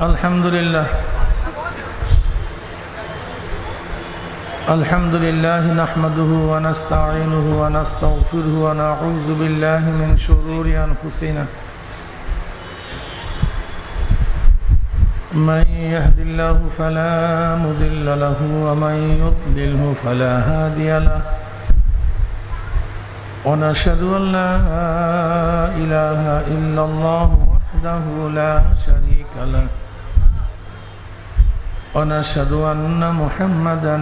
আলহামদুলিল্লাহ নাহমাদুহু ওয়া নাস্তাঈনুহু ওয়া নাস্তাগফিরুহু ওয়া নাউযু বিল্লাহি মিন শুরুরি আনফুসিনা মান ইয়াহদিল্লাহু ফালা মুদিল্লা লাহু ওয়া মান ইউদ্লিলহু ফালা হাদিয়া লাহু ওয়া নাশহাদু আন লা ইলাহা ইল্লাল্লাহু ওয়াহদাহু লা শারীকা লাহু ونشهد أن محمدا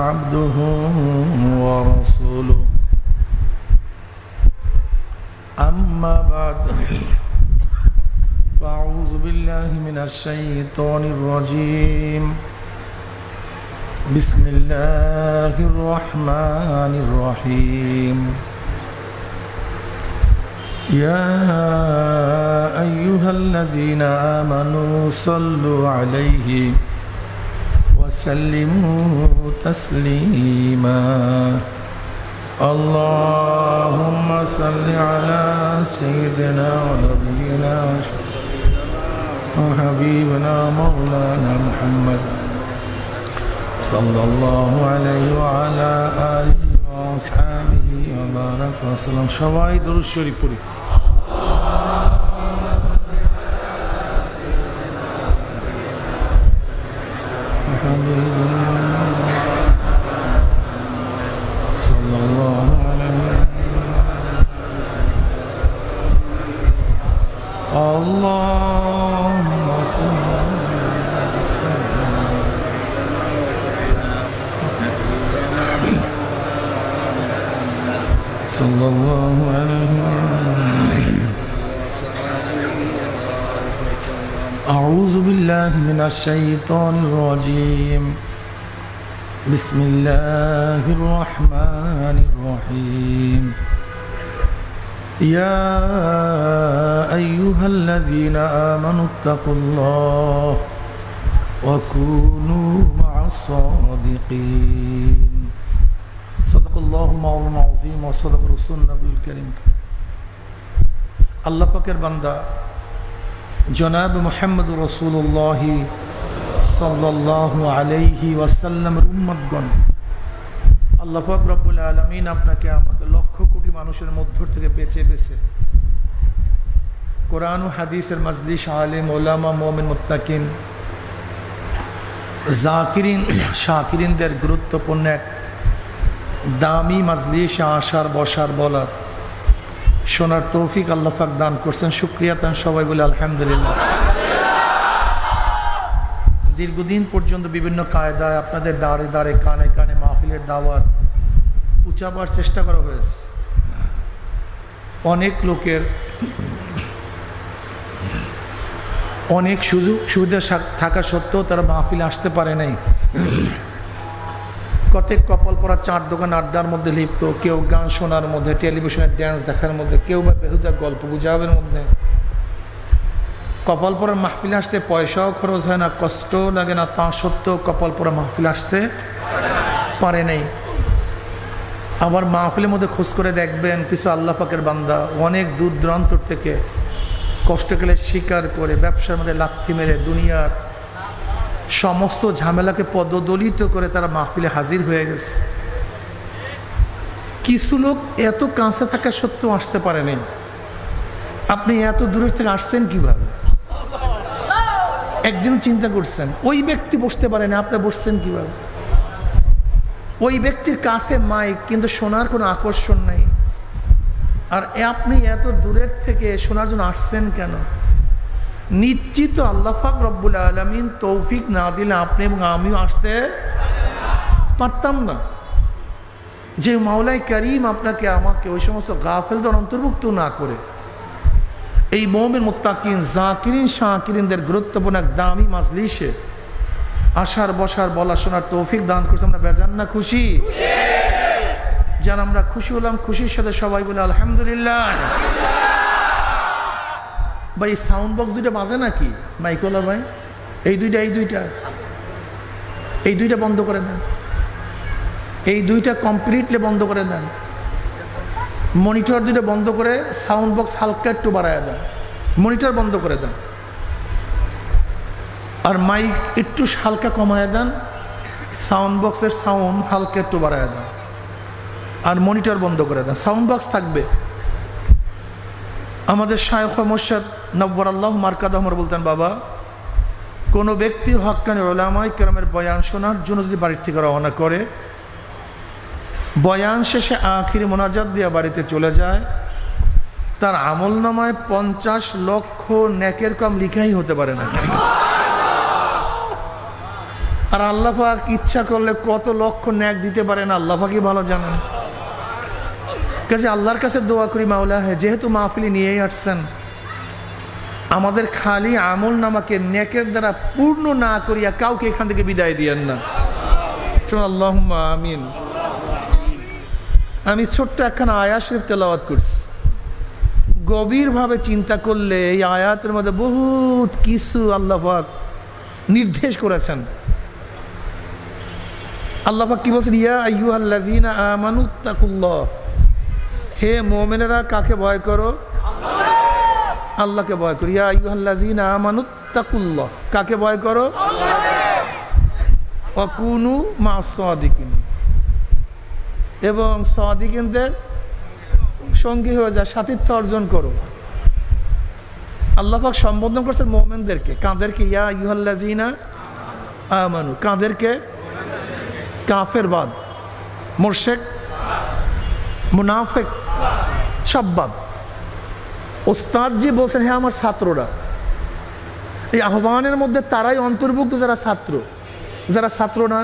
عبده ورسوله أما بعد فأعوذ بالله من الشيطان الرجيم بسم الله الرحمن الرحيم يا أيها الذين آمنوا صلوا عليه وسلموا تسليما اللهم صل على سيدنا ونبينا وحبيبنا مولانا محمد صلى الله عليه وعلى آله وأصحابه وبارك وسلم شواهد درود شريف পড়ি صلى الله عليه أعوذ بالله من الشيطان الرجيم بسم الله الرحمن الرحيم يا أيها الذين آمنوا اتقوا الله وكونوا مع الصادقين صدق الله مولانا العظيم وصدق رسول النبي الكريم আল্লাহ পাকের বান্দা জনাব মুহাম্মদ রাসূলুল্লাহ সাল্লাল্লাহু আলাইহি ওয়াসাল্লামের উম্মতগণ, আল্লাহ পাক রব্বুল আলামিন আপনাকে আমাকে লক্ষ কোটি মানুষের মধ্য থেকে বেছে বেছে কোরআন ও হাদিসের মাজলিস, আলেম ওলামা, মুমিন, মুত্তাকিন, জাকিরিন, শাকিরিনদের গুরুত্বপূর্ণ এক দামি মাজলিসে আসার, বসার, বলার, শোনার তৌফিক আল্লাহ পাক দান করছেন। শুকরিয়া তান সবাই বলে আলহামদুলিল্লাহ। দীর্ঘদিন পর্যন্ত বিভিন্ন কায়দায় আপনাদের দাঁড়ে দাঁড়ে কানে কানে মাহফিলের দাওয়াত উচাবার চেষ্টা করা হয়েছে। অনেক লোকের অনেক সুযোগ সুবিধা থাকা সত্ত্বেও তারা মাহফিলে আসতে পারে নাই। কতক কপাল পরা চার দোকান আড্ডার মধ্যে লিপ্ত, কেউ গান শোনার মধ্যে, টেলিভিশনের ড্যান্স দেখার মধ্যে, কেউ বা বেহুদা গল্প গুজবের মধ্যে। কপাল পরা মাহফিলে আসতে পয়সাও খরচ হয় না, কষ্টও লাগে না, তা সত্ত্বেও কপাল পরা মাহফিলে আসতে পারে নাই। আবার মাহফিলের মধ্যে খোঁজ করে দেখবেন কিছু আল্লাহ পাকের বান্দা অনেক দূর দূরান্ত থেকে কষ্ট করে স্বীকার করে ব্যবসার মধ্যে লাথি মেরে দুনিয়ার সমস্ত ঝামেলাকে পদদলিত করে তারা মাহফিলে হাজির হয়ে গেছে। কিছু লোক এত কাছে থাকা সত্ত্বেও আসতে পারেনি। আপনি এত দূরের থেকে আসছেন কিভাবে? একদিন চিন্তা করছেন ওই ব্যক্তি বসতে পারেনি, আপনি বসছেন কিভাবে? ওই ব্যক্তির কাছে মাইক, কিন্তু শোনার কোনো আকর্ষণ নাই, আর আপনি এত দূরের থেকে শোনার জন্য আসছেন কেন? নিশ্চিত আল্লাহ পাক রব্বুল আলামিন তৌফিক না দিলে আপনি এবং আমিও আসতে পারতাম না। যে মাওলাই করিম আপনাকে আমাকে ওই সমস্ত গাফেলদের অন্তর্ভুক্ত না করে এই মুমিন, মুত্তাকিন, জাকিরিন, শাকিরিনদের গুরুত্বপূর্ণ এক দামি মাজলিসে আসার, বসার, বলা, শোনার তৌফিক দান করছে, আমরা বেজান না খুশি? যারা আমরা খুশি হলাম, খুশির সাথে সবাই বলে আলহামদুলিল্লাহ। ভাই সাউন্ড বক্স দুইটা বাজে নাকি? মাইকওয়ালা ভাই, এই দুইটা বন্ধ করে দেন, এই দুইটা কমপ্লিটলি বন্ধ করে দেন। মনিটর দুইটা বন্ধ করে সাউন্ড বক্স হালকা একটু বাড়ায় দেন, মনিটর বন্ধ করে দেন। আর মাইক একটু হালকা কমায় দেন, সাউন্ড বক্সের সাউন্ড হালকা একটু বাড়ায় দেন, আর মনিটর বন্ধ করে দেন। সাউন্ড বক্স থাকবে। আমাদের শায়খ মোর্শেদ নব্বরাল্লাহ মারকাদ আমার বলতেন, বাবা কোনো ব্যক্তি হক্কানি উলামায়ে কেরামের বয়ান শোনার জন্য যদি বাড়ির থেকে রওনা করে, বয়ান শেষে আখিরি মোনাজাত দিয়ে বাড়িতে চলে যায়, তার আমল নামায় 50 লক্ষ নেকের কম লিখাই হতে পারে না। আর আল্লাহ পাক ইচ্ছা করলে কত লক্ষ নেক দিতে পারেন আল্লাহ পাকই ভালো জানেন। কাজে আল্লাহর কাছে দোয়া করি, মাওলা হে, যেহেতু মাহফিলি নিয়েই আসছেন, আমাদের খালি আমল নামাকে নেকের দ্বারা পূর্ণ না করিয়া কাউকে এখান থেকে বিদায় দিয়েন না। আল্লাহুম্মা আমিন। আমি ছোট্ট একখানা আয়াত শরীফ তেলাওয়াত করছি। গভীরভাবে চিন্তা করলে এই আয়াতের মধ্যে বহুত কিছু আল্লাহ পাক নির্দেশ করেছেন। আল্লাহ পাক কি বলছেন? ইয়া আইয়ুহাল্লাযীনা আমানুত্তাকুল্লাহ, হে মুমিনেরা কাকে ভয় করো? আল্লাহকে ভয় করো। ইয়া আইয়ুহাল্লাযীনা আমানুত্তাকুল্লাহ, কাকে ভয় করো? ওয়া কুনু মা'আস সাদিকিন, এবং সাদিকিনদের সঙ্গী হয়ে যা, সাথীত্ব অর্জন করো। আল্লাহ পাক সম্বোধন করছেন মুমিনদেরকে। কাদেরকে? ইয়া আইয়ুহাল্লাযীনা আমানু। কাদেরকে? কাফের বাদ, মুশরিক, মুনাফিক, সব বাদ। ওস্তাদজি বলছেন, হ্যাঁ আমার ছাত্ররা। এই আহ্বানের মধ্যে তারাই অন্তর্ভুক্ত যারা ছাত্র। যারা ছাত্র না,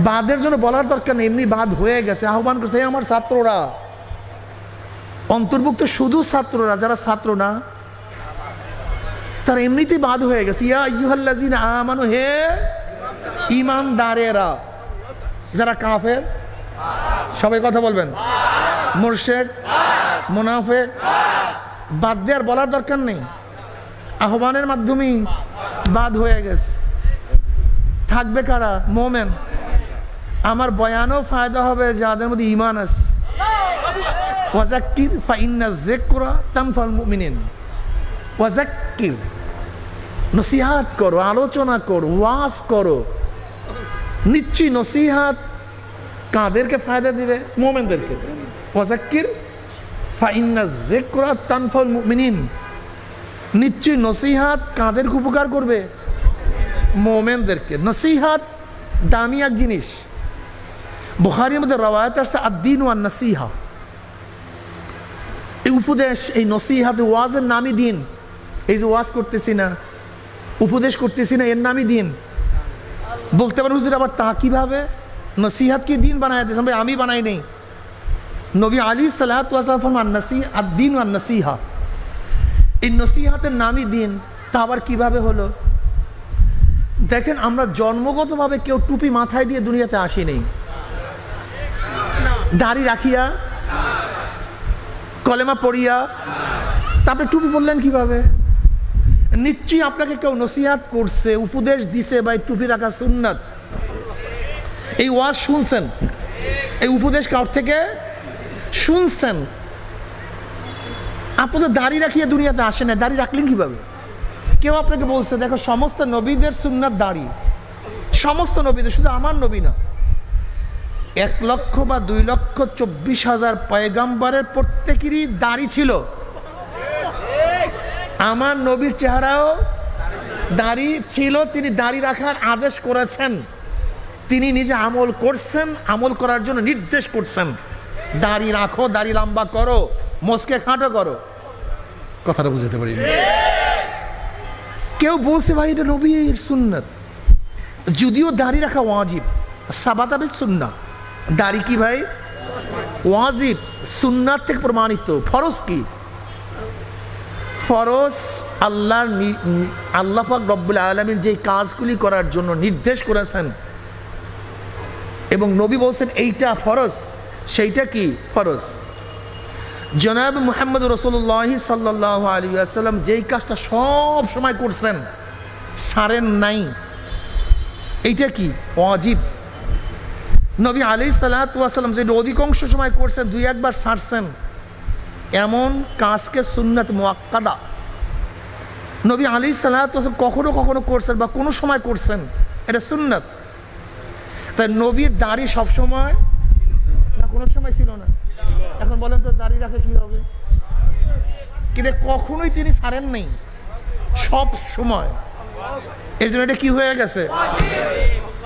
বাদের জন্য বলার দরকার নেই, এমনি বাদ হয়ে গেছে। আহ্বান করছে, হ্যাঁ আমার ছাত্ররা। অন্তর্ভুক্ত শুধু ছাত্ররা, যারা ছাত্র না তারা এমনিতেই বাদ হয়ে গেছে। ইয়া আইয়ুহাল্লাযীনা আমানু, হে ঈমানদারেরা। যারা কাফের, সবাই কথা বলবেন, মুশরিক, মুনাফিক, বাদ দেওয়ার বলার দরকার নেই, আহ্বানের মাধ্যমেই বাদ হয়ে গেছে। থাকবে কারা? মুমিন। আমার বয়ানও ফায়দা হবে যাদের মধ্যে ঈমান আছে। ওয়াযাক্কির ফাইন্না যিকরা তানফাউল মুমিনিন। ওয়াযাক্কির, নসিহাত করো, আলোচনা করো, ওয়াজ করো। নিশ্চয়ই নসিহাত কাদেরকে ফায়দা দিবে? মুমিনদেরকে। ওয়াযাক্কির ফাইন্না যিকরা তানফাউল মুমিনিন। নিশ্চয়ই নসিহাত কাদেরকে উপকার করবে? মুমিনদেরকে। নসিহাত দামি এক জিনিস। বুখারীর মধ্যে রওয়ায়াত আছে, আদ-দীন ওয়ান নাসিহা। এই উপদেশ, এই নসিহাত, ওয়াজের নামই দিন। এই যে ওয়াজ করতেছি না, উপদেশ করতেছি না, এর নামই দিন। বলতে পারেন, হুজুর আবার তা কিভাবে? নসিহাত কি দিন বানায় দিয়েছেন? ভাই আমি বানাই নেই। নবী আলাইহিস সালাতু ওয়াস সালাম ফরমান, আদ-দীন ওয়ান নাসিহা। এই নসিহাতের নামই দিন। তা আবার কিভাবে হলো? দেখেন, আমরা জন্মগতভাবে কেউ টুপি মাথায় দিয়ে দুনিয়াতে আসেনি। দাড়ি রাখিয়া, কলেমা পড়িয়া, তারপরে টুপি পরলেন কিভাবে? নিশ্চয়ই আপনাকে কেউ নসিহাত করছে, উপদেশ দিছে, বা টুপি রাখা সুন্নাত। এই ওয়াজ শুনছেন, এই উপদেশ কার থেকে শুনছেন। আপনি তো দাড়ি রাখিয়া দুনিয়াতে আসেন না, দাড়ি রাখলেন কিভাবে? কেউ আপনাকে বলছে, দেখো সমস্ত নবীদের সুন্নাত দাড়ি, সমস্ত নবীদের, শুধু আমার নবী না। 1 লক্ষ বা 2,24,000 পয়গাম্বরের প্রত্যেকেরই দাড়ি ছিল। আমার নবীর চেহারাও দাড়ি ছিল। তিনি দাড়ি রাখার আদেশ করেছেন, তিনি নিজে আমল করছেন, আমল করার জন্য নির্দেশ করছেন। দাড়ি রাখো, দাড়ি লম্বা করো, মোচকে খাটো করো। কথাটা বুঝতে পারি। কেউ বলছে, ভাই এটা নবীর সুন্নাত, যদিও দাড়ি রাখা ওয়াজিব। সাবাতা বিস সুন্নাহ। দাড়ি কি ভাই? ওয়াজিব, সুন্নাত থেকে প্রমাণিত। ফরজ কি? ফরজ আল্লাহ পাক রব্বুল আলামিন যে কাজগুলি করার জন্য নির্দেশ করেছেন এবং নবী বলছেন এইটা ফরজ, সেইটা কি? ফরজ। জনাব মুহাম্মদ রাসূলুল্লাহ সাল্লাল্লাহু আলাইহি ওয়াসাল্লাম যেই কাজটা সব সময় করছেন, ছাড়েন নাই, এইটা কি? ওয়াজিব। নবী আলাইহিস সালাতু ওয়াস সালাম যে অধিকাংশ সময় করছেন, 2-1 বার ছাড়ছেন, এমন কাজকে সুন্নাত মুআক্কাদা, নবী আলাইহিস সালাতু ওয়াস সালাম কখনো কখনো করছেন বা কোনো সময় করছেন, এটা সুন্নাত। তাই নবীর দাড়ি সবসময় না কোনো সময় ছিল না? এখন বলেন তো দাড়ি রাখে কি হবে? কিন্তু কখনোই তিনি ছাড়েন নেই, সব সময়। এর জন্য এটা কি হয়ে গেছে?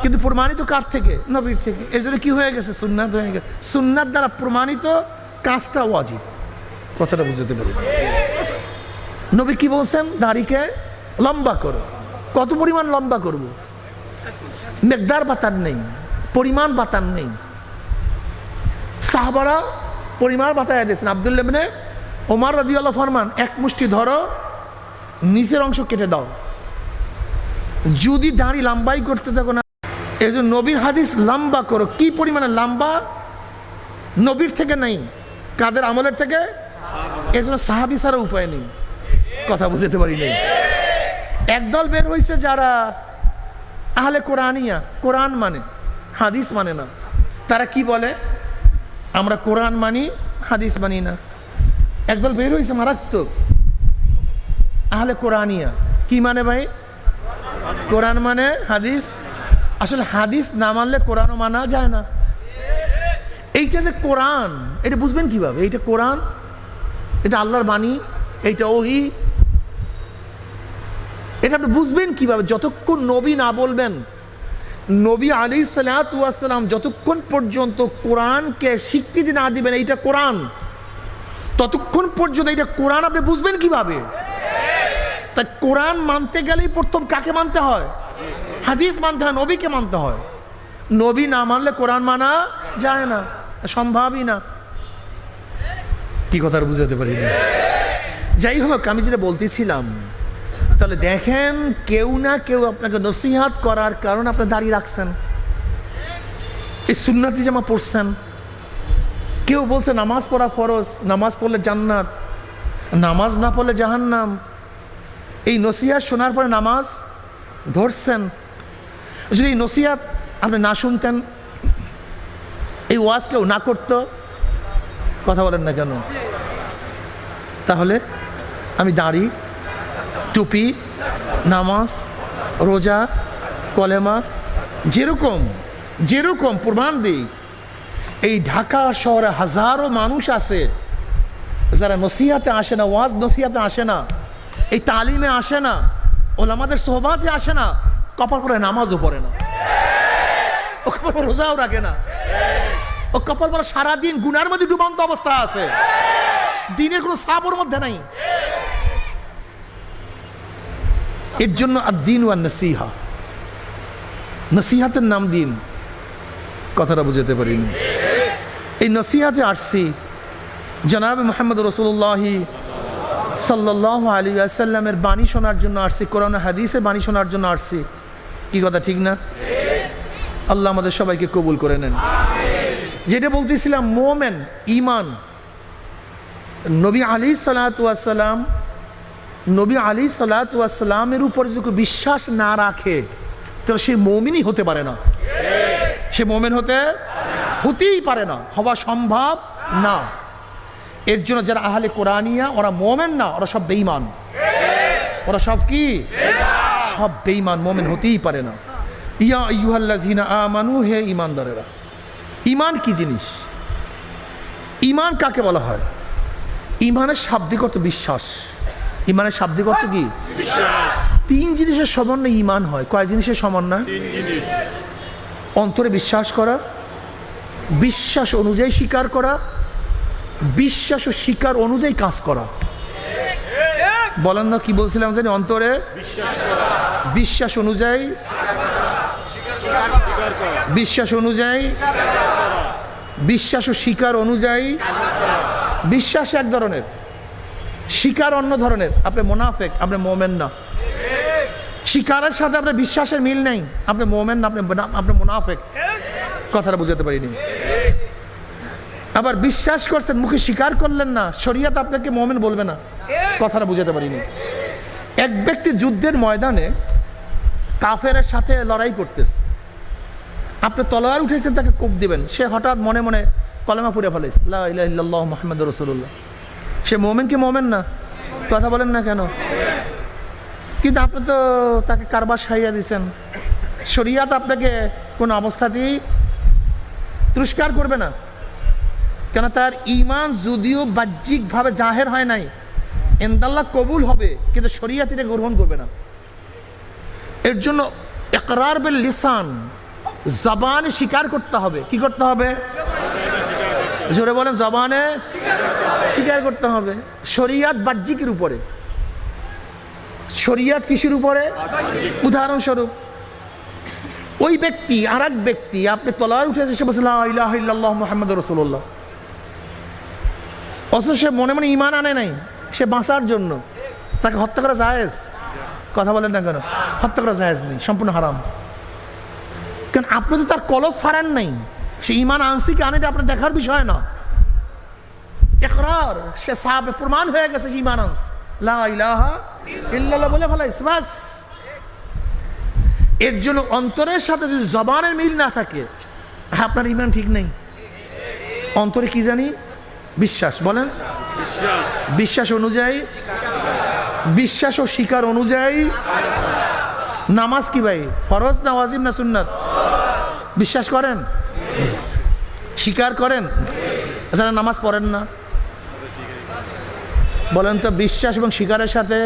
কিন্তু প্রমাণিত কার থেকে? নবীর থেকে। এর জন্য কি হয়ে গেছে? সুন্নাত হয়ে গেছে। সুন্নাত দ্বারা প্রমাণিত কাজটা ওয়াজিব। কথাটা বুঝতে পারি। নবী কি বলছেন? দাড়িকে লম্বা করো। কত পরিমাণ লম্বা করব? মেকদার বাতার নেই, পরিমাণ বাতার নেই। সাহাবারা পরিমাণ বাতায় দিয়েছেন। আব্দুল্লাহ ইবনে ওমর রাদিয়াল্লাহু ফরমান, এক মুষ্টি ধরো, নিচের অংশ কেটে দাও। যদি দাড়ি লম্বাই করতে থাকো না, এই জন্য নবীর হাদিস লম্বা করো। কি পরিমাণে লম্বা? নবীর থেকে নেই, কাদের আমলের থেকে? এর জন্য সাহাবী ছাড়া উপায় নেই। কথা বুঝতে পারি নেই। একদল বের হয়েছে যারা আহলে কোরআনিয়া, কোরআন মানে, হাদিস মানে না। তারা কি বলে? আমরা কোরআন মানি, হাদিস মানি না। একদল বের হয়েছে মারাত্মক, আহলে কোরআনিয়া। কি মানে ভাই? কোরআন মানে হাদিস। আসলে হাদিস না মানলে কোরআনও মানা যায় না। এইটা যে কোরআন, এটা বুঝবেন কিভাবে? এইটা কোরআন, এটা আল্লাহর বাণী, এইটা ওহী, এটা আপনি বুঝবেন কিভাবে? যতক্ষণ নবী না বলবেন, নবী আলাইহিস সালাতু ওয়াস সালাম যতক্ষণ পর্যন্ত কোরআনকে স্বীকৃতি না দিবেন এইটা কোরআন, ততক্ষণ পর্যন্ত এটা কোরআন আপনি বুঝবেন কিভাবে? তাই কোরআন মানতে গেলেই প্রথম কাকে মানতে হয়? হাদিস মানতে হয়, নবীকে মানতে হয়। নবী না মানলে কোরআন মানা যায় না, সম্ভবই না। কি কথা বুঝাতে পারি না? যাই হোক, আমি যেটা বলতেছিলাম, তাহলে দেখেন, কেউ না কেউ আপনাকে নসিহাত করার কারণে আপনি দাঁড়িয়ে রাখছেন, এই সুন্নতি জামা পড়ছেন। কেউ বলছে নামাজ পড়া ফরজ, নামাজ পড়লে জান্নাত, নামাজ না পড়লে জাহান্নাম। এই নসিহাত শোনার পরে নামাজ ধরছেন। যদি এই নসিহাত আপনি না শুনতেন, এই ওয়াজ কেউ না করতো, কথা বলেন না কেন? তাহলে আমি দাড়ি, টুপি, নামাজ, রোজা, কলেমা, যেরকম যেরকম প্রমাণ দিই, এই ঢাকা শহরে হাজারো মানুষ আছে যারা নসিহাতে আসে না, ওয়াজ নসিহাতে আসে না, এই তালিমে আসে না, ওলামাদের সোহবাতে আসে না, কপাল পরে নামাজও পড়ে না, ও কপাল পরে রোজাও রাখে না, ও কপাল পরে সারাদিন গুনার মধ্যে ডুবন্ত অবস্থা আছে, দিনের কোনো সাবর মধ্যে নাই। এর জন্য আদ-দীন ওয়ান নসিহা, নসিহাতের নাম দিন। কথাটা বুঝাতে পারিনি। এই নসিহাতে আসছি জনাব মুহাম্মদ রাসূলুল্লাহ সাল্লাল্লাহু আলাইহি ওয়াসাল্লামের বাণী শোনার জন্য আসছি, কোরআন হাদিসের বাণী শোনার জন্য আসছি। কি কথা ঠিক না? আল্লাহ আমাদের সবাইকে কবুল করে নেন। যেটা বলতেছিলাম, মোমেন, ঈমান, নবী আলাইহিস সালাতু ওয়াস সালাম, নবী আলাইহিস সালাতু ওয়াস সালামের উপর যদি বিশ্বাস না রাখে, তাহলে সে মুমিনই হতে পারে না। সে মুমিন হতেই পারে না, হওয়া সম্ভব না। এর জন্য যারা আহলে কোরআনিয়া, ওরা মুমিন না, ওরা সব বেঈমান। ওরা সব কি? সব বেঈমান, মুমিন হতেই পারে না। ইয়া আইয়ুহাল্লাযিনা আমানু, হে ঈমানদারেরা। ঈমান কি জিনিস? ঈমান কাকে বলা হয়? ঈমানের শাব্দিক অর্থ বিশ্বাস। ঈমানের শাব্দিক অর্থ কি? বিশ্বাস। তিন জিনিসের সমন্বয়ে ঈমান হয়। কয় জিনিসের সমন্বয়? তিন জিনিস। অন্তরে বিশ্বাস করা, বিশ্বাস অনুযায়ী স্বীকার করা, বিশ্বাস ও স্বীকার অনুযায়ী কাজ করা। বলেন না, কি বলছিলাম জানি? অন্তরে বিশ্বাস অনুযায়ী, বিশ্বাস অনুযায়ী, বিশ্বাস ও স্বীকার অনুযায়ী। বিশ্বাস এক ধরনের, স্বীকার অন্য ধরনের। আপনি মুনাফিক, আপনি মুমিন না। স্বীকারের সাথে আপনার বিশ্বাসের মিল নেই, আপনি মুমিন না, আপনি মুনাফিক। কথাটা বুঝাতে পারিনি। আবার বিশ্বাস করছেন, মুখে স্বীকার করলেন না, শরীয়ত আপনাকে মুমিন বলবে না। কথাটা বুঝাতে পারিনি। এক ব্যক্তি যুদ্ধের ময়দানে কাফেরের সাথে লড়াই করতেছে, আপনি তলোয়ার উঠেছেন, তাকে কোপ দিবেন, সে হঠাৎ মনে মনে কলেমা পড়ে ফেলেছে, লা ইলাহা ইল্লাল্লাহু মুহাম্মাদুর রাসূলুল্লাহ। সে মুমিন কি মুমিন না? কথা বলেন না কেন? কিন্তু আপনি তো তাকে কারবার সাইয়া দিচ্ছেন। শরিয়াত আপনাকে কোন অবস্থাতেই তিরস্কার করবে না, কেন তার ঈমান যদিও বাহ্যিকভাবে জাহের হয় নাই, ইনদাল্লাহ কবুল হবে, কিন্তু শরিয়াত এটা গ্রহণ করবে না। এর জন্য ইকরার বিল লিসান, জবানে স্বীকার করতে হবে। কি করতে হবে? জোরে বলেন, জবানে স্বীকার করতে হবে। শরিয়াত বাহ্যিকের উপরে, শরিয়াত কিসের উপরে? উদাহরণস্বরূপ ওই ব্যক্তি আর এক ব্যক্তি, আপনি তলোয়ার উঠেছে, সে বলছে লা ইলাহা ইল্লাল্লাহ মুহাম্মাদুর রাসূলুল্লাহ, অথচ সে মনে মনে ঈমান আনে নাই, সে বাঁচার জন্য তাকে হত্যা করা জায়েজ? কথা বলেন না কেন? হত্যা করা জায়েজ নেই, সম্পূর্ণ হারাম। কারণ আপনি তো তার কলব ফারান নাই, সে ঈমান আনছি কি আনে আপনার দেখার বিষয় না। ইকরার, সে সাহাবে প্রমাণ হয়ে গেছে যে ঈমান আনছে, লা ইলাহা ইল্লাল্লাহ বলে ফেলাইছে, বাস। এর জন্য অন্তরের সাথে যদি জবানের মিল না থাকে, আপনার ঈমান ঠিক নেই। অন্তরে কি জানি? বিশ্বাস। বলেন, বিশ্বাস অনুযায়ী, বিশ্বাস ও স্বীকার অনুযায়ী নামাজ কি ভাই? ফরজ না ওয়াজিব না সুন্নাত? বিশ্বাস করেন, স্বীকার করেন, যারা নামাজ পড়েন না বলেন তো, বিশ্বাস এবং স্বীকারের সাথে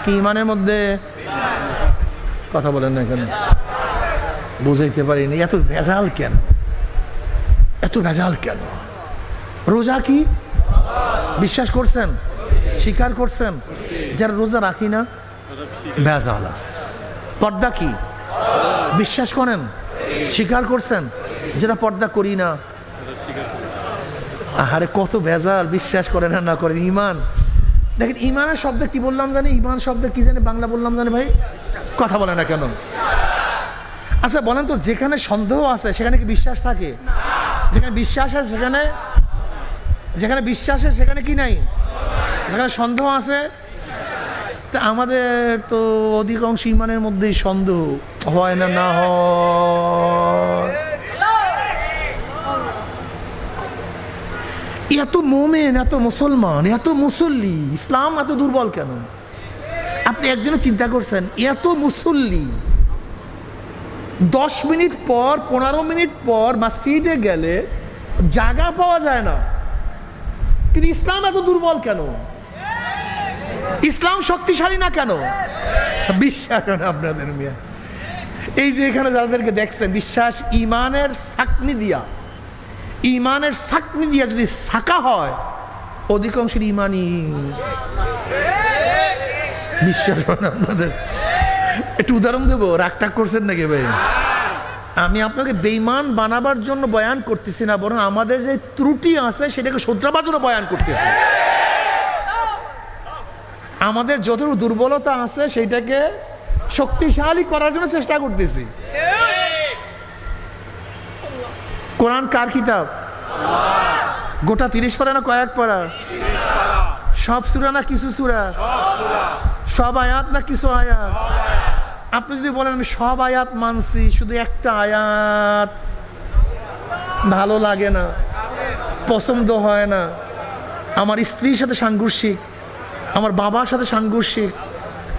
কি ঈমানের মধ্যে? কথা বলেন না কেন? বুঝাইতে পারিনি। এত ভেজাল কেন? এত ভেজাল কেন? রোজা কি? বিশ্বাস করছেন, স্বীকার করছেন? যারা রোজা রাখি না, ভেজাল আছে। পর্দা কি? বিশ্বাস করেন, স্বীকার করছেন? যেটা পর্দা করি না, আহারে কত ভেজাল। বিশ্বাস করেন আর না করেন। ঈমান দেখেন, ঈমানের শব্দ কি বললাম জানি? ঈমান শব্দ কি জানি বাংলা বললাম জানি ভাই? কথা বলে না কেন? আচ্ছা বলেন তো, যেখানে সন্দেহ আছে সেখানে কি বিশ্বাস থাকে? যেখানে বিশ্বাস আছে সেখানে, যেখানে বিশ্বাস আছে সেখানে কি নাই? যেখানে সন্দেহ আছে। তা আমাদের তো অধিকাংশ ঈমানের মধ্যেই সন্দেহ হয় না, না হয়। এত মোমেন, এত মুসলমান, এত মুসল্লি, ইসলাম এত দুর্বল কেন? আপনি একজনে চিন্তা করছেন, এত মুসল্লি 10 মিনিট পর 15 মিনিট পর মসজিদে গেলে জায়গা পাওয়া যায় না, কিন্তু ইসলাম এত দুর্বল কেন? ইসলাম শক্তিশালী না কেন? বিশ্বাস না আপনাদের মিয়া। এই যে এখানে যাদেরকে দেখছেন, বিশ্বাস ঈমানের সাকনি দিয়া, ঈমানের সাকনি দিয়া যদি সাকা হয়, অধিকাংশের ঈমানই বিশ্বাস হয় না আপনাদের। একটু উদাহরণ দেবো, রাগটাগ করছেন নাকি ভাই? আমি আপনাকে বেঈমান বানাবার জন্য বয়ান করতেছি না, বরং আমাদের যে ত্রুটি আছে সেটাকে শোধরাবার জন্য বয়ান করতেছি। আমাদের যতটুকু দুর্বলতা আছে সেটাকে শক্তিশালী করার জন্য চেষ্টা করতেছি। কোরআন কার কিতাব? গোটা 30 পারা না কয়েক পারা? সব সূরা না কিছু সূরা? সব আয়াত না কিছু আয়াত? আপনি যদি বলেন আমি সব আয়াত মানছি, শুধু একটা আয়াত ভালো লাগে না, পছন্দ হয় না, আমার স্ত্রীর সাথে সাংঘর্ষিক, আমার বাবার সাথে সাংঘর্ষিক,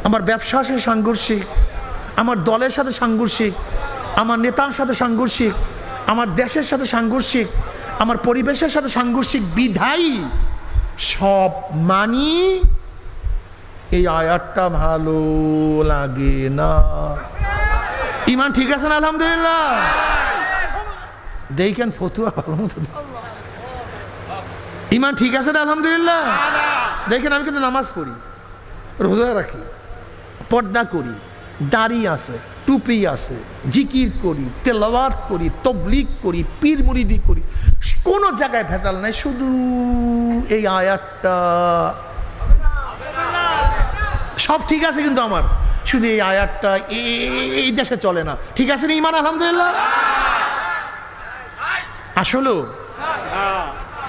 আমার ব্যবসার সাথে সাংঘর্ষিক, আমার দলের সাথে সাংঘর্ষিক, আমার নেতার সাথে সাংঘর্ষিক, আমার দেশের সাথে সাংঘর্ষিক, আমার পরিবেশের সাথে সাংঘর্ষিক, বিধায়ী সব মানি, এই আয়াতটা ভালো লাগে না। ঈমান ঠিক আছে না? আলহামদুলিল্লাহ। দেখেন ফতুয়া ভালো মতো। ঈমান ঠিক আছে না? আলহামদুলিল্লাহ। দেখেন আমি কিন্তু নামাজ পড়ি, রোজা রাখি, পর্দা করি, দাড়ি আছে, টুপি আছে, জিকির করি, তেলাওয়াত করি, তাবলীগ করি, পীর মুরিদি করি, কোনো জায়গায় ভেজাল নাই, শুধু এই আয়াতটা সব ঠিক আছে, কিন্তু আমার শুধু এই আয়াতটা এই দেশে চলে না। ঠিক আছে না ঈমান? আলহামদুলিল্লাহ। আসলে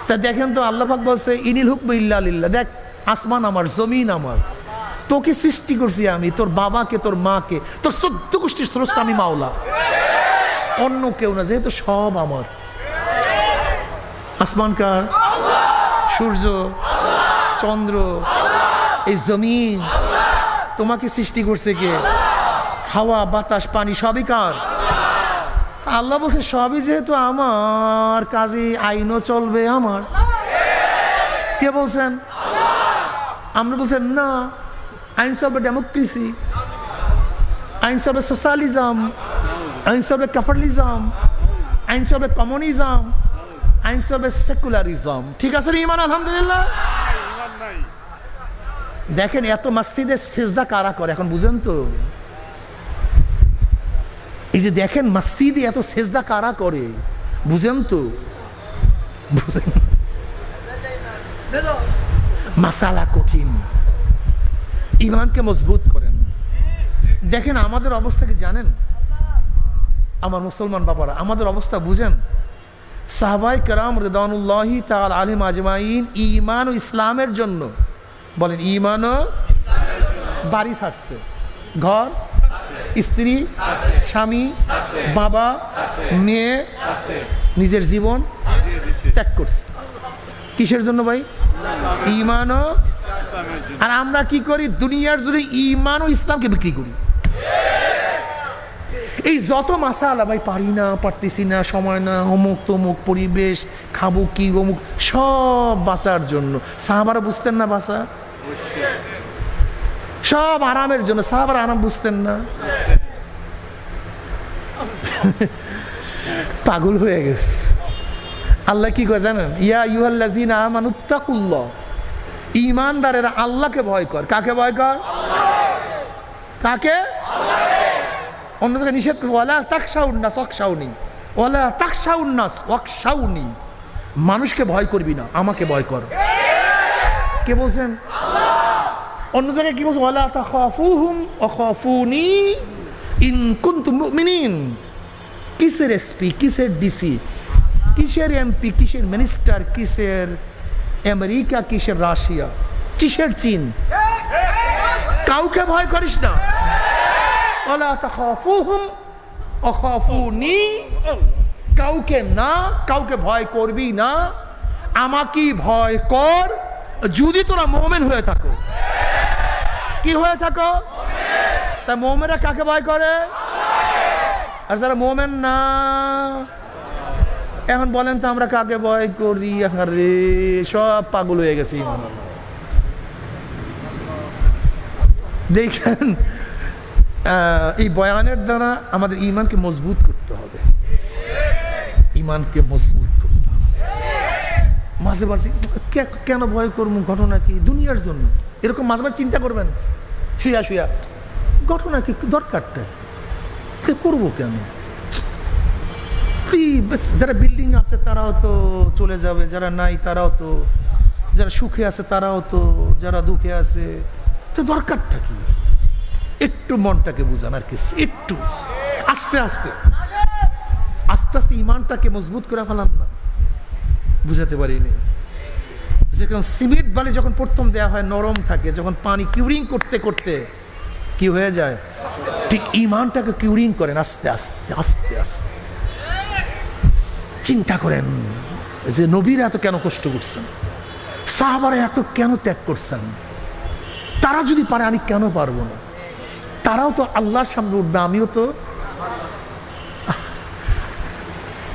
তা দেখেন তো, আল্লাহ পাক বলছে ইনিল হুকমু ইল্লা লিল্লাহ। দেখ, আসমান আমার, জমিন আমার, তোকে সৃষ্টি করছি আমি, তোর বাবাকে, তোর মাকে, তোর 14 গোষ্ঠীর স্রষ্টা আমি মাওলা, অন্য কেউ না, যেহেতু সব আমার। আসমান কার? সূর্য, চন্দ্র, এই জমিন, তোমাকে সৃষ্টি করছে কে? হাওয়া বাতাস পানি সবই কার? আল্লাহ বলছে সবই যেহেতু আমার, কাজে আইনও চলবে আমার। কে বলছেন? আমরা বলছেন না, আইন চলবে ডেমোক্রেসি, আইন চলবে সোশ্যালিজম, আইন চলবে ক্যাপিটালিজম, আইন চলবে কমিউনিজম, আইন চলবে সেকুলারিজম। ঠিক আছে ইমান? আলহামদুলিল্লাহ। দেখেন এত মসজিদে সিজদা কারা করে এখন বুঝেন তো? এই যে দেখেন মসজিদে এত সিজদা কারা করে বুঝেন তো? বুঝেন? মাসালা কঠিন, ইমানকে মজবুত করেন। দেখেন আমাদের অবস্থা কি জানেন? আমার মুসলমান বাবারা, আমাদের অবস্থা বুঝেন? সাহাবায়ে কেরাম রিদওয়ানুল্লাহি তাআলা আলাইহিম আজমাইন ঈমান ও ইসলামের জন্য, বলেন ঈমান ও বাড়ি ছাড়ছে, ঘর, স্ত্রী, স্বামী, বাবা, মেয়ে, নিজের জীবন ত্যাগ করছে। কিসের জন্য ভাই? ঈমান ও। আর আমরা কি করি? দুনিয়ার জুড়ে ঈমান ও ইসলামকে বিক্রি করি। এই যত মাসালা ভাই, পারি না, পারতেছি না, সময় না, অমুক তমুক, পরিবেশ, খাবো কি, অমুক, সব বাঁচার জন্য। সাহাবারা বুঝতেন না বাঁচা? সব আরামের জন্য। সাহাবারা আরাম বুঝতেন না, পাগল হয়ে গেছে। আল্লাহ কি কয় জানেন? ইয়া আইয়ুহাল্লাযীনা আমানুত্তাকুল্লাহ, ঈমানদারেরা আল্লাহকে ভয় কর। কাকে ভয় কর? কাকে? অন্য জায়গায় নিষেধ করে ওয়ালা তাখশাউন নাস ওয়াখশাউনি, ওয়ালা তাখশাউন নাস ওয়াখশাউনি, মানুষকে ভয় করবি না, আমাকে ভয় কর। কে বলছেন? অন্য জায়গায় কি বলছে? ওয়ালা তাখাফুহুম ওয়াখাফুনি ইন কুনতুম মুমিনিন। কিসের এসপি, কিসের ডিসি, কিসের এমপি, কিসের মিনিস্টার, কিসের আমেরিকা, কিসের রাশিয়া, কিসের চীন, কাউকে ভয় করিস না। ওয়ালা তাখাফুহুম ওয়াখাফুনি, কাউকে না, কাউকে ভয় করবি না, আমাকেই ভয় কর যদি তোরা মুমিন হয়ে থাকো। কি হয়ে থাকো? তা মুমিনরা কাকে ভয় করে? আর যারা মুমিন না, এখন বলেন তো আমরা কাকে ভয় করি? আরে সব পাগল হয়ে গেছে ইমান। দেখেন এই বয়ানের দ্বারা আমাদের ইমানকে মজবুত করতে হবে, ইমানকে মজবুত করতে হবে। মাঝে মাঝে কেন ভয় করবো? ঘটনা কি? দুনিয়ার জন্য। এরকম মাঝে মাঝে চিন্তা করবেন শুয়া শুয়া, ঘটনা কি, দরকারটা করবো কেন? যারা বিল্ডিং আছে তারাও তো চলে যাবে, যারা নাই তারাও তো, যারা সুখে আছে তারাও তো, যারা দুঃখে আছে, তো দরকারটা কি? একটু মনটাকে বুঝান, আর কিছু একটু আস্তে আস্তে আস্তে আস্তে ইমানটাকে মজবুত করে ফেলাম না, বুঝাতে পারিনি। যেরকম সিমেন্ট বালি যখন প্রথম দেওয়া হয় নরম থাকে, যখন পানি কিউরিং করতে করতে কি হয়ে যায়, ঠিক ইমানটাকে কিউরিং করেন আস্তে আস্তে আস্তে আস্তে। চিন্তা করেন যে নবীরা এত কেন কষ্ট করছেন, সাহাবারা এত কেন ত্যাগ করছেন। তারা যদি পারে আমি কেন পারবো না? তারাও তো আল্লাহর সামনে উঠবে, আমিও তো,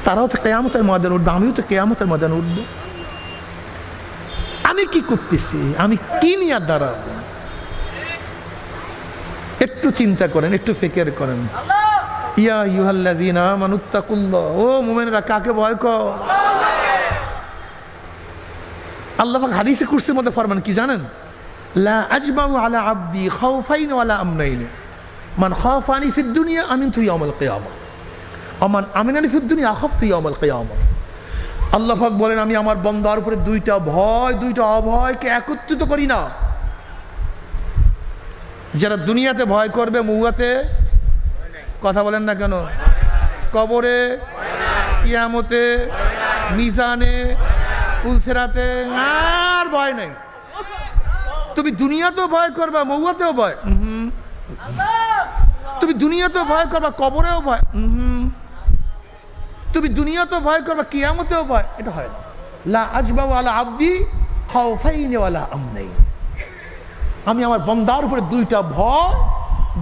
তারাও তো কিয়ামতের ময়দানে উঠবে, আমিও তো কিয়ামতের ময়দানে উঠবো। আমি কি করতেছি, আমি কি নিয়ে দাঁড়াবো? একটু চিন্তা করেন, একটু ফিকির করেন। ইয়া আইয়ুহাল্লাযীনা আমানুত্তাকুল্লাহ, ও মুমিনরা কাকে ভয় কর? আল্লাহ পাক হাদিসে কুরসির মধ্যে ফরমান কি জানেন? লা আজমাউ আলা আবদি খাউফাইন ওয়ালা আমনাইন, মান খাফানি ফিদ দুনিয়া আমিনতু ইয়াউমাল কিয়ামা ওয়া মান আমিনানি ফিদ দুনিয়া আখাফতু ইয়াউমাল কিয়ামা। আল্লাহ পাক বলেন আমি আমার বান্দার উপরে দুইটা ভয়, দুইটা অভয়কে একত্রিত করি না। যারা দুনিয়াতে ভয় করবে, মুয়াতে কথা বলেন না কেন, কবরে, কিয়ামতে, মিজানে, পুলসেরাতে আর ভয় নেই। তুমি দুনিয়াতেও ভয় করবা, মৌয়াতেও ভয়, তুমি দুনিয়াতেও ভয় করবা, কবরেও ভয়, তুমি দুনিয়াতেও ভয় করবা, কিয়ামতেও ভয়। এটা হয় না। লা আজমাউ আলা আবদি খাউফাইন ওয়ালা আমনাইন। আমি আমার বন্দার উপরে দুইটা ভয়,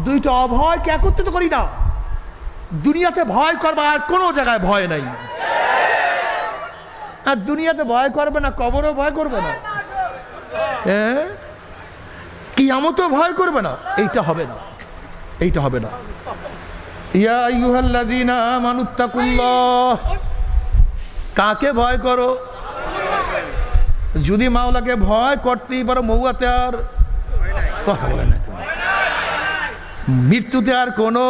দুইটা অভয়কে একত্রিত করি না। দুনিয়াতে ভয় করবে আর কোনো জায়গায় ভয় নাই। আর দুনিয়াতে ভয় করবে না, কবরও ভয় করবে না, হ্যাঁ, কিয়ামতও ভয় করবে না। এইটা হবে না, এইটা হবে না। ইয়া আইয়ুহাল্লাযীনা আমানুত্তাকুল্লাহ, কাকে ভয় করো? যদি মাওলাকে ভয় করতেই পারো, মৌয়াতে আর কথা বলে না, মৃত্যুতে আর কোনো,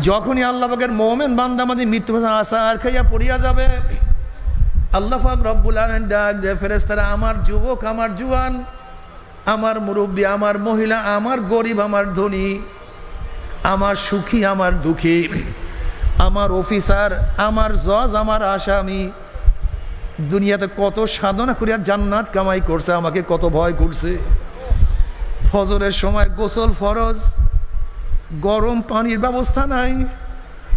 যখনই আল্লাহ পাকের মোমেন বান্দা আমাদের মৃত্যু আসার খাইয়া পড়িয়া যাবে, আল্লাহ পাক রব্বুল আলামিন ডাক দেয়, ফেরেশতারা, আমার যুবক, আমার জুয়ান, আমার মুরব্বী, আমার মহিলা, আমার গরিব, আমার ধনী, আমার সুখী, আমার দুঃখী, আমার অফিসার, আমার জজ, আমার আসামি, দুনিয়াতে কত সাধনা করিয়া জান্নাত কামাই করছে, আমাকে কত ভয় করছে। ফজরের সময় গোসল ফরজ, গরম পানির ব্যবস্থা নাই,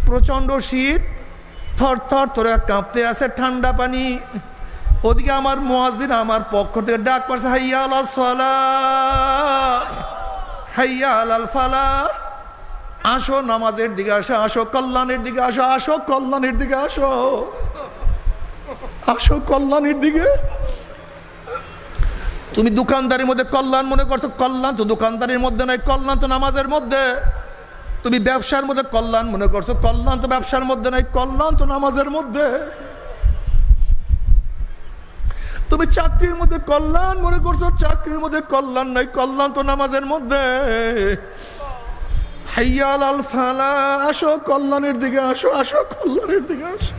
প্রচণ্ড শীত, থর থর করে কাঁপতে আছে ঠান্ডা পানি। ওদিকে আমার মুয়াজ্জিন আমার পক্ষ থেকে ডাক পড়ছে, হাইয়া আলাস সালাহ, হাইয়া আলাল ফালাহ, আসো নামাজের দিকে আসো, আসো কল্যাণের দিকে আসো, আসো কল্যাণের দিকে আসো, আসো কল্যাণের দিকে। তুমি দোকানদারির মধ্যে কল্যাণ মনে করছো, কল্যাণ তো দোকানদারির মধ্যে নাই, কল্যাণ তো নামাজের মধ্যে। তুমি ব্যবসার মধ্যে কল্যাণ মনে করছো, কল্যাণ তো ব্যবসার মধ্যে নাই, কল্যাণ তো নামাজের মধ্যে। তুমি চাকরির মধ্যে কল্যাণ মনে করছো, চাকরির মধ্যে কল্যাণ নাই, কল্যাণ তো নামাজের মধ্যে। হাইয়া আলাল ফালাহ, আসো কল্যাণের দিকে আসো, আসো কল্যাণের দিকে আসো।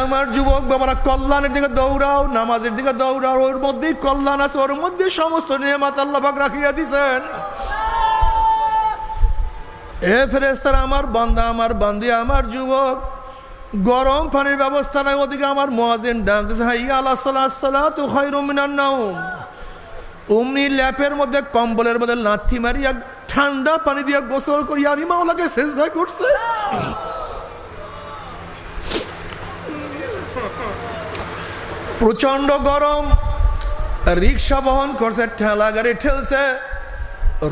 আমার যুবক বাবারা, কল্যাণের দিকে দৌড়াও, নামাজের দিকে দৌড়াও, ওর মধ্যেই কল্যাণ আছে, ওর মধ্যে সমস্ত নিয়ামত আল্লাহ পাক রাখিয়া দিছেন। এ ফেরেশতারা, আমার বান্দা, আমার বান্দি, আমার যুবক, গরম পানির ব্যবস্থা নাই, ওদিকে আমার মুয়াজ্জিন ডাক দিছে, হাইয়া আলাস সালাত, সালাতু খায়রুম মিনান নাওম। অমনি ল্যাপের মধ্যে, কম্বলের মধ্যে লাথি মারিয়া ঠান্ডা পানি দিয়ে গোসল করিয়া আমি মাওলাকে সিজদা করছে। প্রচন্ড গরম, রিক্সা বহন করছে, ঠেলা গাড়ি ঠেলছে,